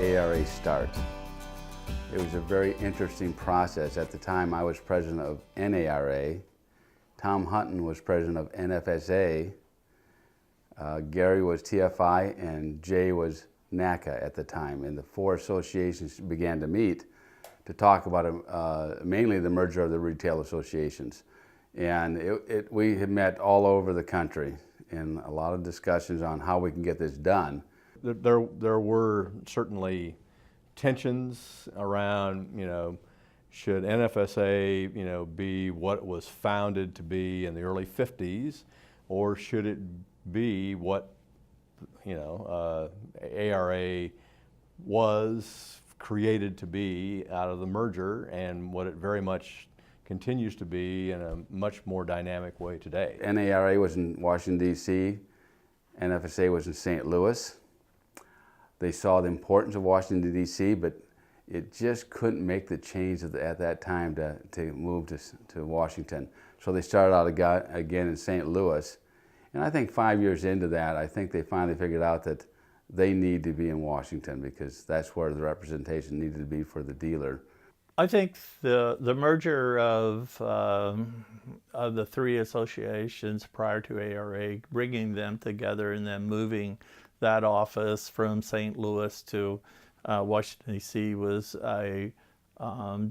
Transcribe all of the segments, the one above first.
ARA start? It was a very interesting process. At the time, I was president of NARA. Tom Hutton was president of NFSA. Gary was TFI, and Jay was NACA at the time. And the four associations began to meet to talk about mainly the merger of the retail associations. And we had met all over the country in a lot of discussions on how we can get this done. There were certainly tensions around, should NFSA, be what it was founded to be in the early 50s, or should it be what, ARA was created to be out of the merger, and what it very much continues to be in a much more dynamic way today. NARA was in Washington, D.C. NFSA was in St. Louis. They saw the importance of Washington, D.C., but it just couldn't make the change at that time to move to Washington. So they started out again in St. Louis. And I think 5 years into that, I think they finally figured out that they need to be in Washington because that's where the representation needed to be for the dealer. I think the merger of the three associations prior to ARA, bringing them together and then moving that office from St. Louis to Washington, D.C. was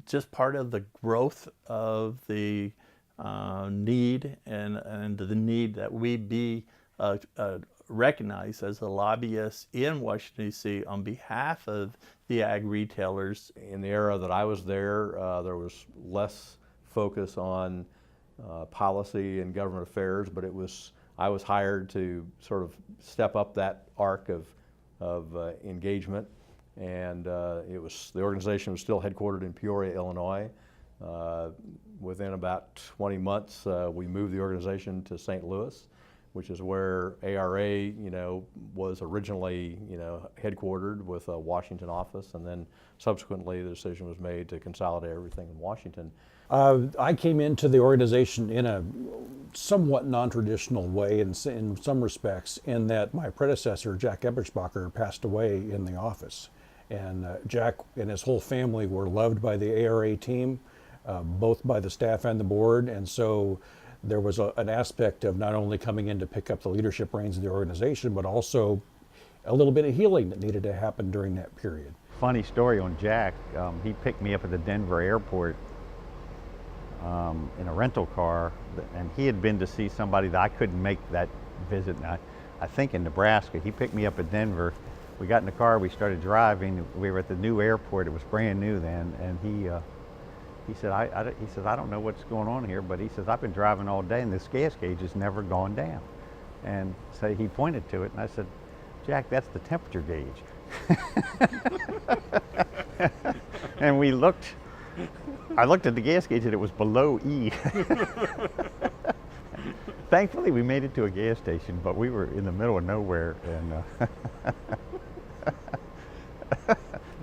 just part of the growth of the need and the need that we be recognized as a lobbyist in Washington, D.C. on behalf of the ag retailers. In the era that I was there was less focus on policy and government affairs, but I was hired to sort of step up that arc of engagement, and the organization was still headquartered in Peoria, Illinois. Within about 20 months, we moved the organization to St. Louis, which is where ARA, was originally, headquartered with a Washington office, and then subsequently the decision was made to consolidate everything in Washington. I came into the organization in a somewhat non-traditional way in some respects, in that my predecessor, Jack Eberspacher, passed away in the office. And Jack and his whole family were loved by the ARA team, both by the staff and the board, and so there was an aspect of not only coming in to pick up the leadership reins of the organization, but also a little bit of healing that needed to happen during that period. Funny story on Jack. He picked me up at the Denver airport in a rental car, and he had been to see somebody that I couldn't make that visit. I think in Nebraska. He picked me up at Denver. We got in the car, we started driving. We were at the new airport. It was brand new then, and he said, I don't know what's going on here, but he says, I've been driving all day and this gas gauge has never gone down. And so he pointed to it, and I said, Jack, that's the temperature gauge. And I looked at the gas gauge and it was below E. Thankfully, we made it to a gas station, but we were in the middle of nowhere. And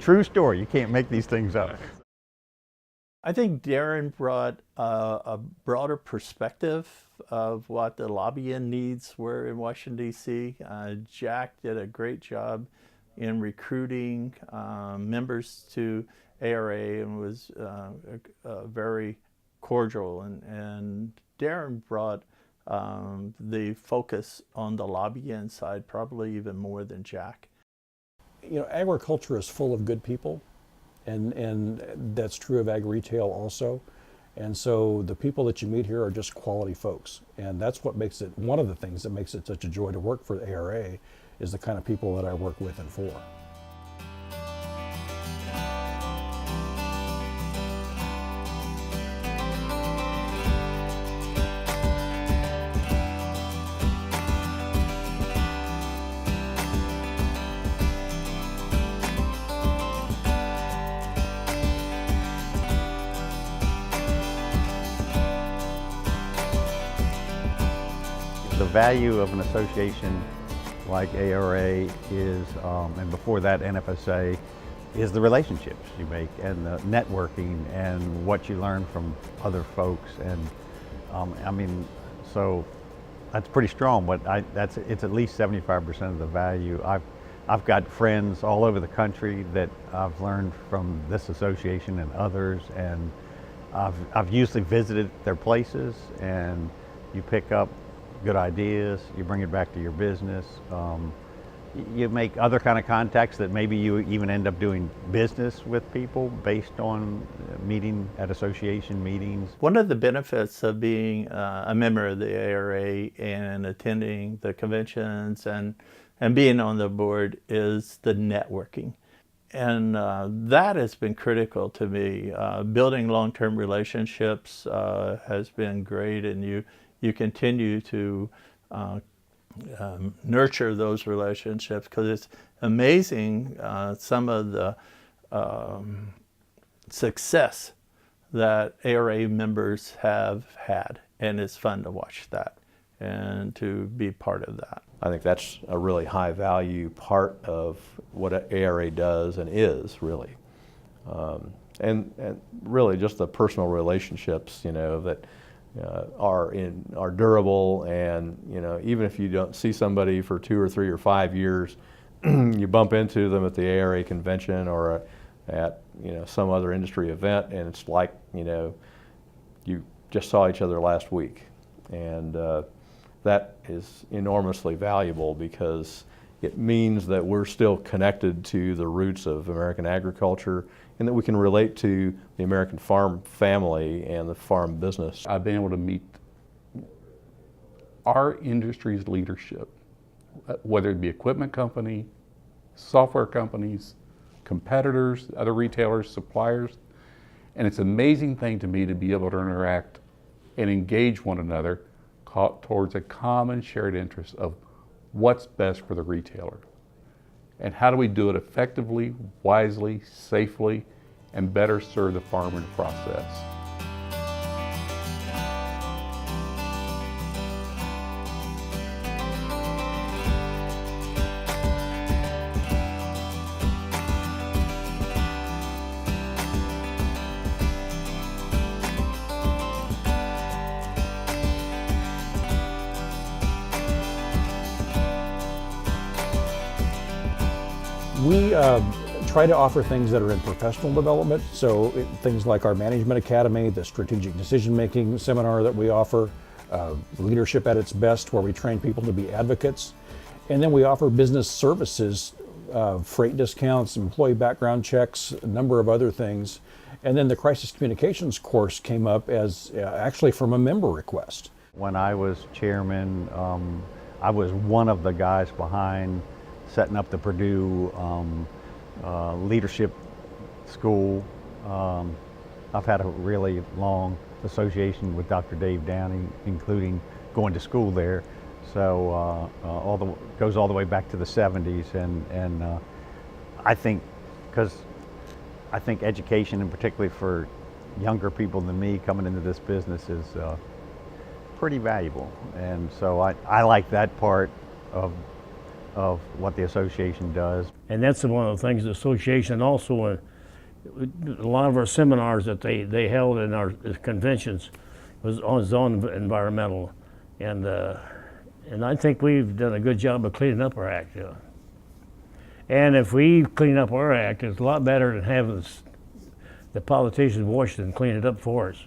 true story, you can't make these things up. I think Daren brought a broader perspective of what the lobbying needs were in Washington, D.C. Jack did a great job in recruiting members to ARA and was very cordial. And Daren brought the focus on the lobbying side probably even more than Jack. Agriculture is full of good people. And that's true of ag retail also. And so the people that you meet here are just quality folks. And that's what makes it, one of the things that makes it such a joy to work for ARA is the kind of people that I work with and for. The value of an association like ARA is, and before that NFSA, is the relationships you make and the networking and what you learn from other folks. And so that's pretty strong, but it's at least 75% of the value. I've got friends all over the country that I've learned from this association and others, and I've usually visited their places, and you pick up good ideas, you bring it back to your business. You make other kind of contacts that maybe you even end up doing business with people based on meeting at association meetings. One of the benefits of being a member of the ARA and attending the conventions and being on the board is the networking. And that has been critical to me. Building long-term relationships has been great, and you continue to nurture those relationships, because it's amazing some of the success that ARA members have had, and it's fun to watch that and to be part of that. I think that's a really high value part of what ARA does and is really. And really just the personal relationships, you know, that are durable, and you know, even if you don't see somebody for 2 or 3 or 5 years, you bump into them at the ARA convention or at, you know, some other industry event, and it's like, you know, you just saw each other last week, and that is enormously valuable because it means that we're still connected to the roots of American agriculture, and that we can relate to the American farm family and the farm business. I've been able to meet our industry's leadership, whether it be equipment company, software companies, competitors, other retailers, suppliers, and it's an amazing thing to me to be able to interact and engage one another towards a common shared interest of what's best for the retailer. And how do we do it effectively, wisely, safely, and better serve the farmer in the process? We try to offer things that are in professional development, so things like our Management Academy, the Strategic Decision Making seminar that we offer, Leadership at its Best, where we train people to be advocates, and then we offer business services, freight discounts, employee background checks, a number of other things. And then the Crisis Communications course came up as actually from a member request. When I was chairman, I was one of the guys behind setting up the Purdue leadership school. I've had a really long association with Dr. Dave Downing, including going to school there. So goes all the way back to the 70s, and I think, because I think education, and particularly for younger people than me coming into this business, is pretty valuable. And so I like that part of what the association does. And that's one of the things the association also, a lot of our seminars that they held in our conventions was on environmental, and I think we've done a good job of cleaning up our act. And if we clean up our act, it's a lot better than having the politicians in Washington clean it up for us.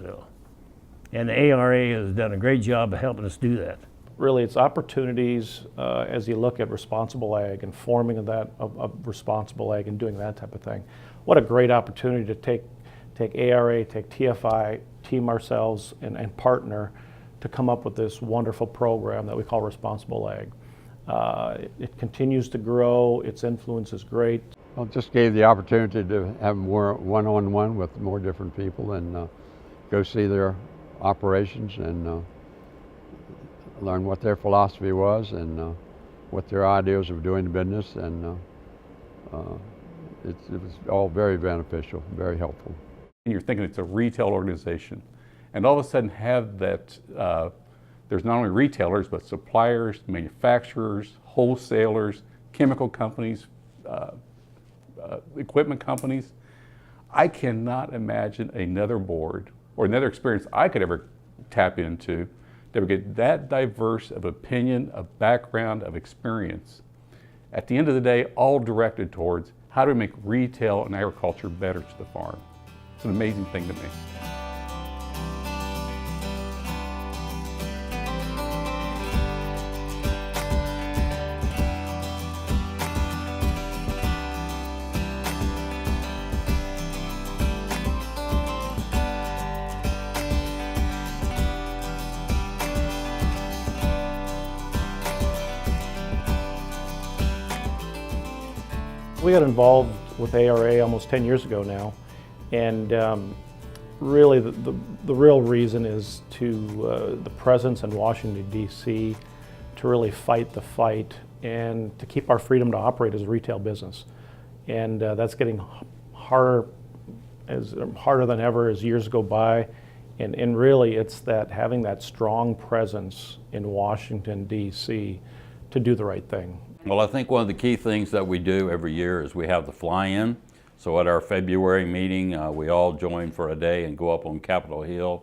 And the ARA has done a great job of helping us do that. Really, it's opportunities as you look at responsible ag and forming of responsible ag and doing that type of thing. What a great opportunity to take ARA, take TFI, team ourselves, and partner to come up with this wonderful program that we call Responsible Ag. It continues to grow. Its influence is great. Well, it just gave the opportunity to have more one-on-one with more different people, and go see their operations and learn what their philosophy was, and what their ideas of doing the business, and it was all very beneficial, very helpful. And you're thinking it's a retail organization, and all of a sudden have that, there's not only retailers, but suppliers, manufacturers, wholesalers, chemical companies, equipment companies. I cannot imagine another board or another experience I could ever tap into that would get that diverse of opinion, of background, of experience, at the end of the day, all directed towards how do we make retail and agriculture better to the farm. It's an amazing thing to me. We got involved with ARA almost 10 years ago now, and really the real reason is to the presence in Washington, D.C. to really fight the fight and to keep our freedom to operate as a retail business. And that's getting harder than ever as years go by. And really it's that having that strong presence in Washington, D.C. to do the right thing. Well, I think one of the key things that we do every year is we have the fly-in. So at our February meeting, we all join for a day and go up on Capitol Hill.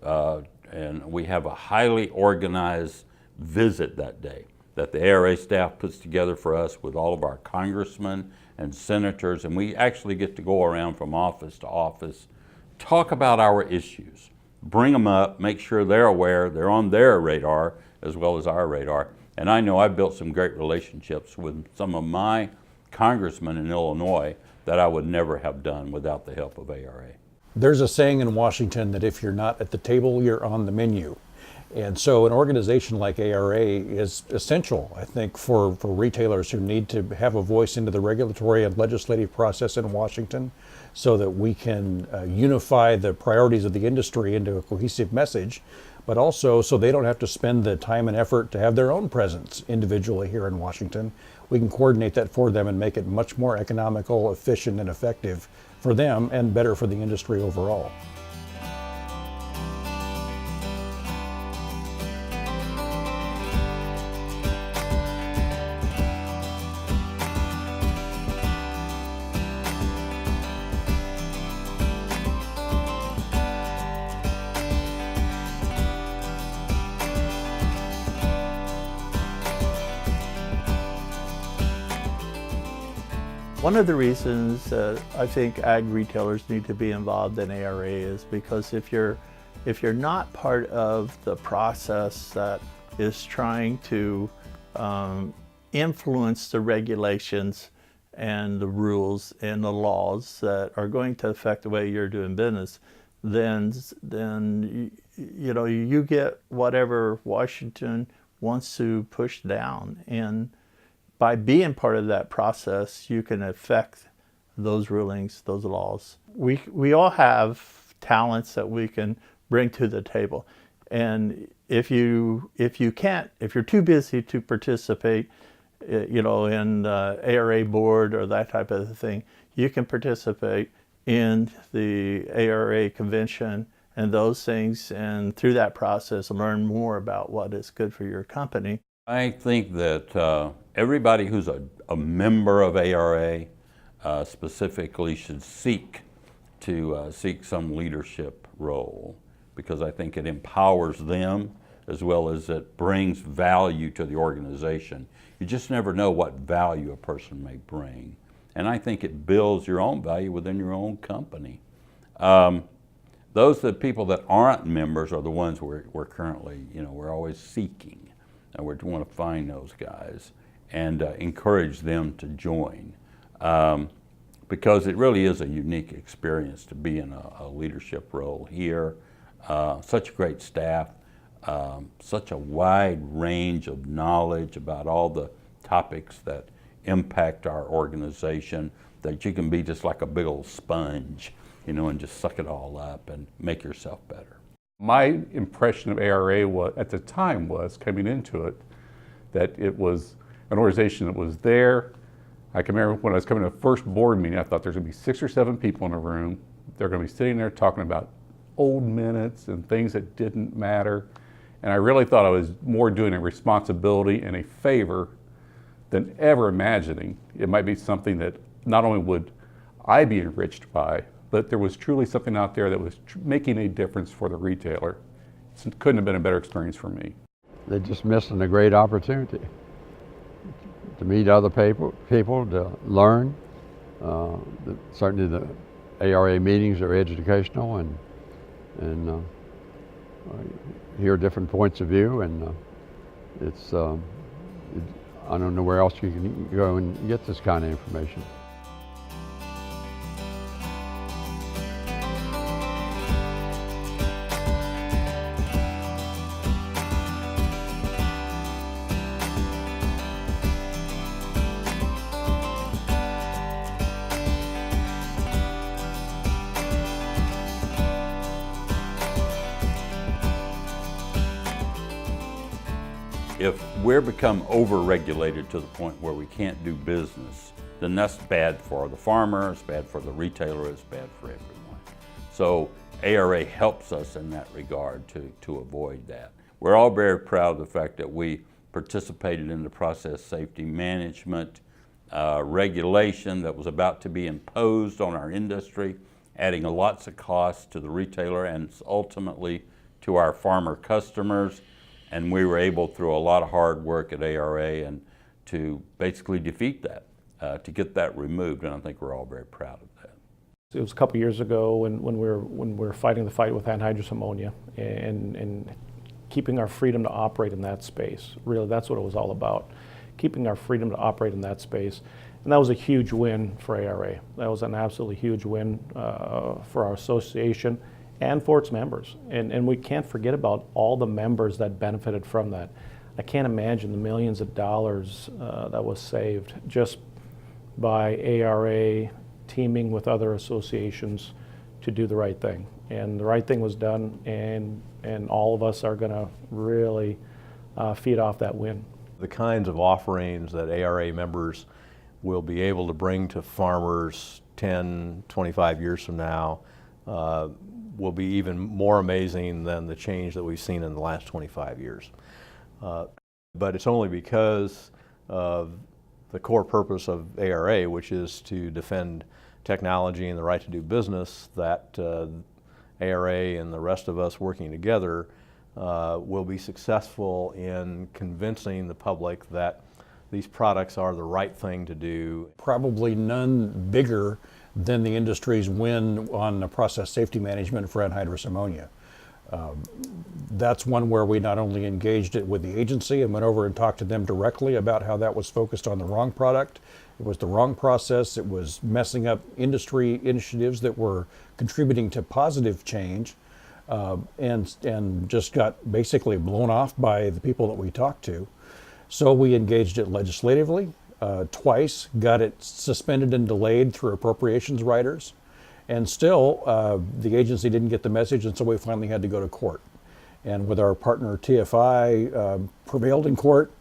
And we have a highly organized visit that day that the ARA staff puts together for us with all of our congressmen and senators. And we actually get to go around from office to office, talk about our issues, bring them up, make sure they're aware, they're on their radar as well as our radar. And I know I've built some great relationships with some of my congressmen in Illinois that I would never have done without the help of ARA. There's a saying in Washington that if you're not at the table, you're on the menu. And so an organization like ARA is essential, I think, for retailers who need to have a voice into the regulatory and legislative process in Washington so that we can unify the priorities of the industry into a cohesive message, but also so they don't have to spend the time and effort to have their own presence individually here in Washington. We can coordinate that for them and make it much more economical, efficient, and effective for them and better for the industry overall. One of the reasons I think ag retailers need to be involved in ARA is because if you're not part of the process that is trying to influence the regulations and the rules and the laws that are going to affect the way you're doing business, then you know, you get whatever Washington wants to push down. And by being part of that process, you can affect those rulings, those laws. We all have talents that we can bring to the table. And if you're too busy to participate, you know, in ARA board or that type of thing, you can participate in the ARA convention and those things, and through that process learn more about what is good for your company. I think that everybody who's a member of ARA specifically should seek some leadership role, because I think it empowers them as well as it brings value to the organization. You just never know what value a person may bring. And I think it builds your own value within your own company. Those the people that aren't members are the ones we're currently, you know, we're always seeking. And we want to find those guys and encourage them to join, because it really is a unique experience to be in a leadership role here. Such a great staff, such a wide range of knowledge about all the topics that impact our organization, that you can be just like a big old sponge, you know, and just suck it all up and make yourself better. My impression of ARA at the time was, coming into it, that it was an organization that was there. I can remember when I was coming to the first board meeting, I thought there's going to be 6 or 7 people in a room. They're going to be sitting there talking about old minutes and things that didn't matter. And I really thought I was more doing a responsibility and a favor than ever imagining it might be something that not only would I be enriched by, but there was truly something out there that was making a difference for the retailer. It couldn't have been a better experience for me. They're just missing a great opportunity to meet other people, to learn. Certainly the ARA meetings are educational and hear different points of view, and I don't know where else you can go and get this kind of information. If we're become over-regulated to the point where we can't do business, then that's bad for the farmer, it's bad for the retailer, it's bad for everyone. So ARA helps us in that regard to avoid that. We're all very proud of the fact that we participated in the process safety management regulation that was about to be imposed on our industry, adding lots of costs to the retailer and ultimately to our farmer customers. And we were able, through a lot of hard work at ARA, and to basically defeat that, to get that removed, and I think we're all very proud of that. It was a couple years ago when we were fighting the fight with anhydrous ammonia and keeping our freedom to operate in that space. Really, that's what it was all about, keeping our freedom to operate in that space. And that was a huge win for ARA. That was an absolutely huge win for our association and for its members. And we can't forget about all the members that benefited from that. I can't imagine the millions of dollars that was saved just by ARA teaming with other associations to do the right thing. And the right thing was done, and all of us are gonna really feed off that win. The kinds of offerings that ARA members will be able to bring to farmers 10, 25 years from now will be even more amazing than the change that we've seen in the last 25 years. But it's only because of the core purpose of ARA, which is to defend technology and the right to do business, that ARA and the rest of us working together will be successful in convincing the public that these products are the right thing to do. Probably none bigger than the industry's win on the process safety management for anhydrous ammonia. That's one where we not only engaged it with the agency and went over and talked to them directly about how that was focused on the wrong product, it was the wrong process, it was messing up industry initiatives that were contributing to positive change, and just got basically blown off by the people that we talked to. So we engaged it legislatively, twice, got it suspended and delayed through appropriations riders, and still the agency didn't get the message, and so we finally had to go to court. And with our partner TFI, prevailed in court.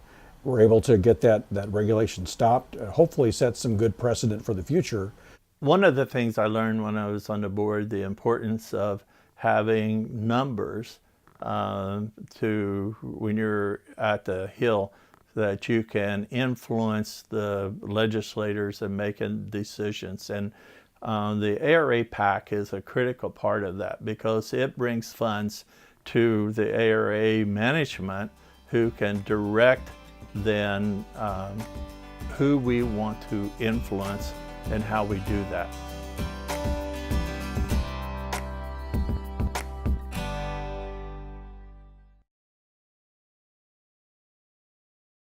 We're able to get that regulation stopped, hopefully set some good precedent for the future. One of the things I learned when I was on the board, the importance of having numbers when you're at the Hill, that you can influence the legislators in making decisions. And the ARA PAC is a critical part of that because it brings funds to the ARA management who can direct then who we want to influence and how we do that.